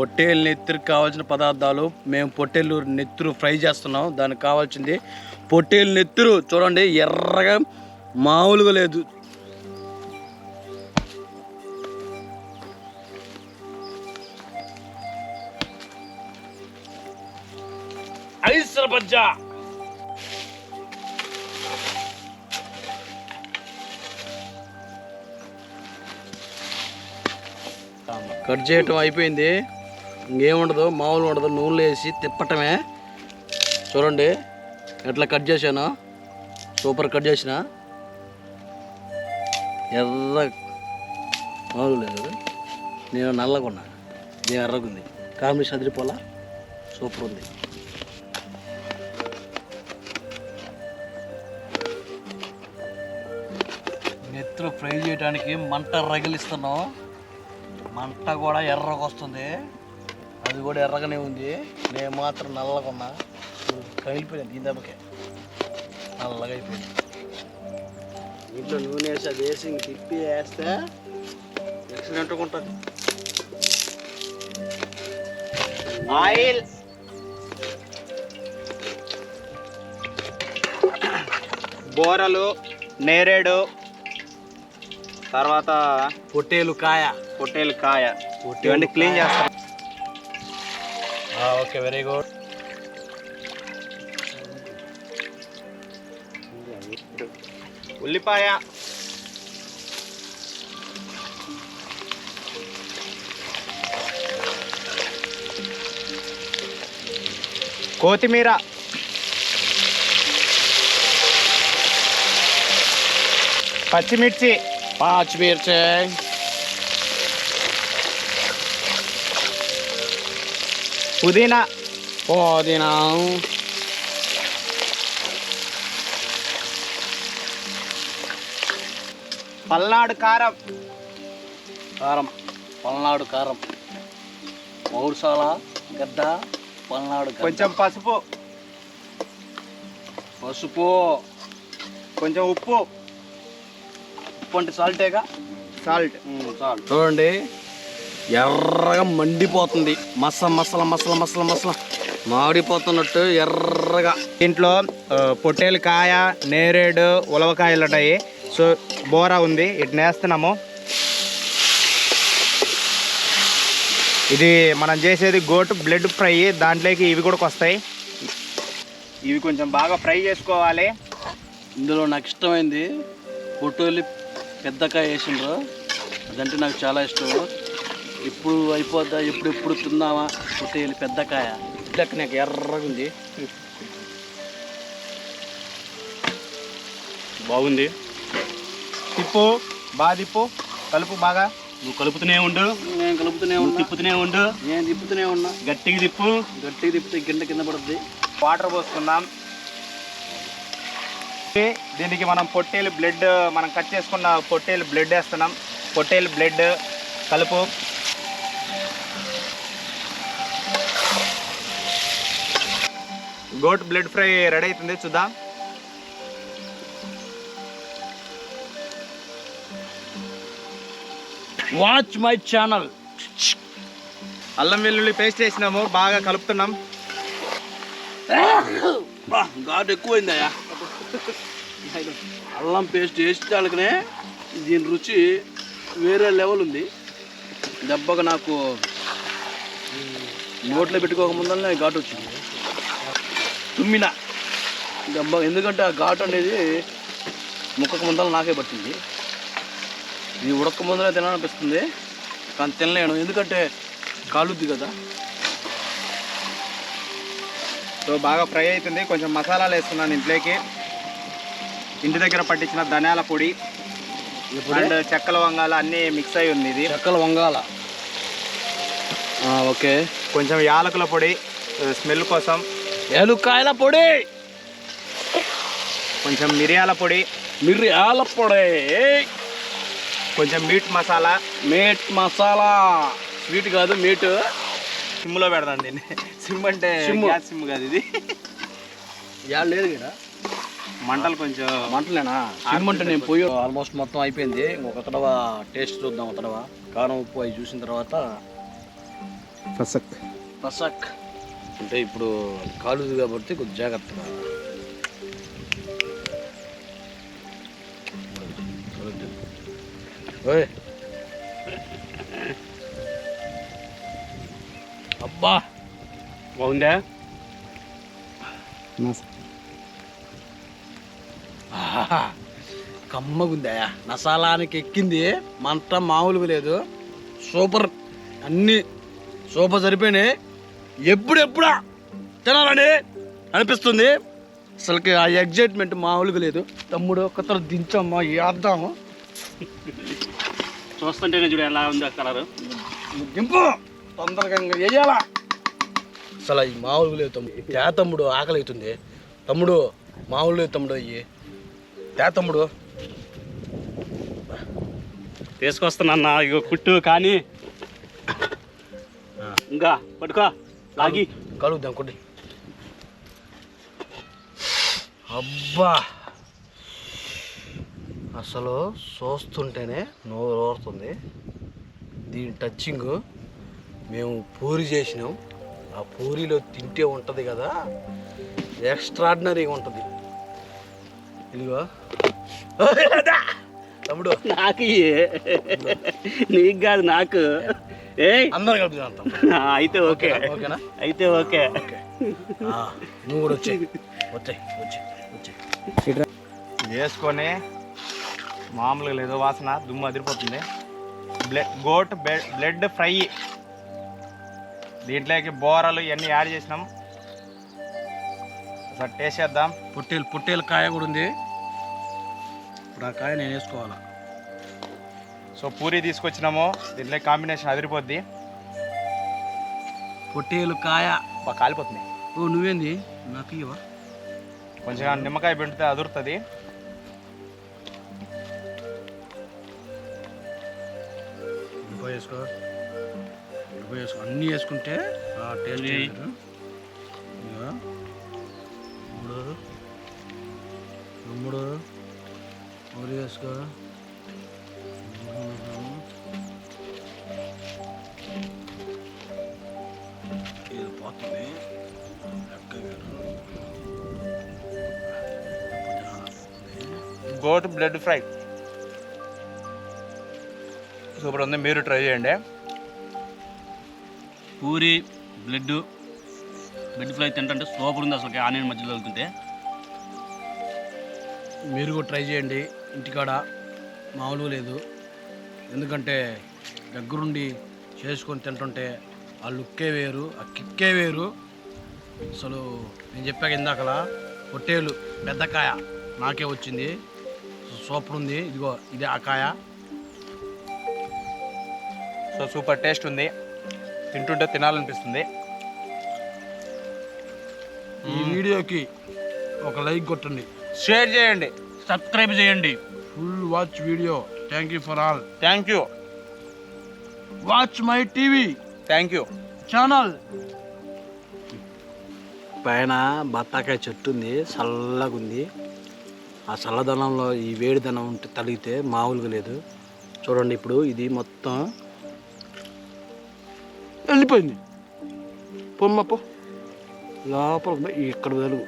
పొట్టేలు నెత్తురుకి కావాల్సిన పదార్థాలు మేము పొట్టేలు నెత్తురు ఫ్రై చేస్తున్నాం. దానికి కావాల్సింది పొట్టేలు నెత్తురు. చూడండి ఎర్రగా మామూలుగా లేదు. ఐసర బజ్జా, కట్ చేయటం అయిపోయింది. ఇంకేముండదు, మామూలు ఉండదు, నూనెలో వేసి తిప్పటమే. చూడండి ఎట్లా కట్ చేశాను, సూపర్ కట్ చేసిన. ఎర్ర మామూలు లేదు, నేను నల్లగా ఉన్నా, నేను ఎర్రగా ఉంది. కాంబినేషన్ అదిరిపోలా, సూపర్ ఉంది. నెత్తులు ఫ్రై చేయడానికి మంట రగిలిస్తున్నాం. మంట కూడా ఎర్రగా వస్తుంది, అది కూడా ఎర్రగానే ఉంది. నేను మాత్రం నల్లగా ఉన్నా, కగిలిపోయాను. దీని దెబ్బకే నల్లగా అయిపోయింది. ఇంట్లో నూనె వేసి అది వేసి తిప్పి వేస్తే ఎక్సలెంట్గా ఉంటుంది. ఆయిల్, బోరలు, నేరేడు, తర్వాత పొట్టేలు కాయ, ఇవన్నీ క్లీన్ చేస్తాం. Okay, very good. ఉల్లిపాయ, కొత్తిమీర, పచ్చిమిర్చి, పుదీనా, పల్నాడు కారం, పల్నాడు కారం, పౌరుసాల గడ్డ, పల్నాడు. కొంచెం పసుపు, కొంచెం ఉప్పు అంటే సాల్టేగా, సాల్ట్. చూడండి ఎర్రగా మండిపోతుంది, మసల మాడిపోతున్నట్టు ఎర్రగా. దీంట్లో పొట్టేలు కాయ, నేరేడు, ఉలవకాయలు ఉంటాయి. సో బోరా ఉంది, ఇటు నేస్తున్నాము. ఇది మనం చేసేది గోటు బ్లడ్ ఫ్రై, దాంట్లోకి ఇవి కూడా వస్తాయి. ఇవి కొంచెం బాగా ఫ్రై చేసుకోవాలి. ఇందులో నాకు ఇష్టమైంది పొట్టేలు పెద్దకాయ వేసిండ్రు, అదంటే నాకు చాలా ఇష్టం. ఇప్పుడు అయిపోద్దా, ఎప్పుడు తిందామా పొట్టేలు పెద్దకాయ. ఇట్లకి నాకు ఎర్రగా ఉంది, బాగుంది. తిప్పు, బాగా తిప్పు, కలుపు బాగా. నువ్వు కలుపుతూనే ఉండు, నేను కలుపుతూనే ఉన్నా, నేను తిప్పుతూనే ఉన్నా. గట్టిగా తిప్పితే కింద పడుద్ది. వాటర్ పోసుకుందాం. దీనికి మనం పొట్టేలు బ్లడ్, మనం కట్ చేసుకున్న పొట్టేలు బ్లడ్ వేస్తున్నాం. పొట్టేలు బ్లడ్ కలుపు. గోట్ బ్లడ్ ఫ్రై రెడీ అవుతుంది, చూద్దాం. Watch my channel. అల్లం వెల్లుల్లి పేస్ట్ వేసినాము, బాగా కలుపుతున్నాం. ఘాటు ఎక్కువైందయ్యా. అల్లం పేస్ట్ వేసేటాలకనే దీని రుచి వేరే లెవెల్ ఉంది. దెబ్బగా నాకు నోట్లో పెట్టుకోక ముందరనే ఘాటు వచ్చింది, తుమ్మిన దెబ్బ. ఎందుకంటే ఆ ఘాటు అనేది ముక్కకు ముందర నాకే పట్టింది. ఇది ఉడక ముందరే తినాలనిపిస్తుంది, కానీ తినలేను ఎందుకంటే కాలుద్ది కదా. సో బాగా ఫ్రై అవుతుంది. కొంచెం మసాలాలు వేస్తున్నాను ఇంట్లోకి. ఇంటి దగ్గర పట్టించిన ధనియాల పొడి అండ్ చెక్కల వంగాల అన్నీ మిక్స్ అయి ఉంది. ఇది చెక్కల వంగాల, ఓకే. కొంచెం యాలకుల పొడి స్మెల్ కోసం, ఏలుకాయల పొడి, కొంచెం మిరియాల పొడి, కొంచెం మీట్ మసాలా. స్వీట్ కాదు, మీట్. సిమ్లో పెడదాం దీన్ని. సిమ్ అంటే గ్యాస్ సిమ్ కాదు, ఇది లేదు కదా. మంటలు కొంచెం మంటలేనా? సిమ్ అంటే నేను పోయి ఆల్మోస్ట్ మొత్తం అయిపోయింది. ఒక తడవ టేస్ట్ చూద్దాం. ఒక తడవ కారం ఉప్పు అవి చూసిన తర్వాత ఫసక్ పసక్ అంటే ఇప్పుడు కాలుది కాబట్టి కొంచెం జాగ్రత్తగా. ఓయ్ అబ్బా బాగుందా? కమ్మగుందా, నసాలానికి ఎక్కింది, మంట మామూలుగా లేదు. సూపర్, అన్నీ సూపర్ సరిపోయినాయి. ఎప్పుడెప్పుడా తినాలని అనిపిస్తుంది. అసలుకి ఆ ఎగ్జైట్మెంట్ మామూలుగా లేదు. తమ్ముడు ఒక్కతర దించమ్మా, వేద్దాము. చూస్తుంటేనే చూడు ఎలా ఉంది కలరు. దింపు తొందరగా వేయాలా. అసలు ఈ మామూలుగా లేదు తమ్ముడు. తమ్ముడు ఆకలి అవుతుంది. తమ్ముడు మామూలు లేదు తమ్ముడు. అయ్యి తమ్ముడు తీసుకొస్తున్నా. ఇగో కుట్టు కానీ ఇంకా పట్టుకో లాగి కలుగుద్దాం కొద్ది. అబ్బా అసలు చూస్తుంటేనే నోరు ఊరుతుంది. దీని టచ్చింగ్ మేము పూరి చేసినాం. ఆ పూరిలో తింటే ఉంటుంది కదా, ఎక్స్ట్రాడినరీగా ఉంటుంది. ఇదిగో తమ్ముడు, నాకు నీకు కాదు నాకు. ఏ అందరు కలుపుతాం. అయితే ఓకే, ఓకేనా? అయితే ఓకే. నువ్వు కూడా వచ్చాయి వచ్చాయి వచ్చాయి వచ్చాయి. ఇది వేసుకొని మామూలుగా లేదు, వాసన దుమ్ము అదిరిపోతుంది. బ్లడ్ ఫ్రై, దీంట్లోకి బోరలు ఇవన్నీ యాడ్ చేసినాం. ఒకసారి టేస్ట్ చేద్దాం. పుట్టేలు కాయ కూడా ఉంది. ఇప్పుడు ఆ కాయ నేను వేసుకోవాలా. సో పూరి తీసుకొచ్చినాము, దీంట్లో కాంబినేషన్ అదిరిపోద్ది. పొట్టేలు కాయ బాగా కాలిపోతుంది. ఓ నువ్వేంది నాకు ఇవ్వవా? కొంచెం నిమ్మకాయ పిండితే అదురుతుంది. వేసుకో వేసుకో, అన్నీ వేసుకుంటే టేస్ట్. తమ్ముడు ఊరి వేసుకో. ఇది పోతుంది. గోట్ బ్లడ్ ఫ్రై సూపర్ ఉంది, మీరు ట్రై చేయండి. పూరి బ్లడ్ ఫ్రై తింటే సూపర్ ఉంది అసలు. ఆనియన్ మధ్యలో వెళ్తుంటే మీరు కూడా ట్రై చేయండి ఇంటికాడ. మామూలుగా లేదు, ఎందుకంటే దగ్గరుండి చేసుకొని తింటుంటే ఆ లుక్కే వేరు, ఆ కిక్కే వేరు. అసలు నేను చెప్పాక ఇందాకలా పొట్టేలు పెద్ద కాయ నాకే వచ్చింది. సూపర్ ఉంది. ఇదిగో ఇదే ఆ కాయ. సో సూపర్ టేస్ట్ ఉంది, తింటుంటే తినాలనిపిస్తుంది. ఈ వీడియోకి ఒక లైక్ కొట్టండి, షేర్ చేయండి, సబ్స్క్రైబ్ చేయండి. Full watch video. Thank you for all. Thank you. Watch my TV thank you channel. పైన బత్తాకాయ చెట్టు ఉంది, చల్లగా ఉంది. ఆ చల్లదనంలో ఈ వేడిదనం ఉంటే తలిగితే మామూలుగా లేదు. చూడండి ఇప్పుడు ఇది మొత్తం వెళ్ళిపోయింది. పొమ్మ పో లోపల ఇక్కడ వెలుగు.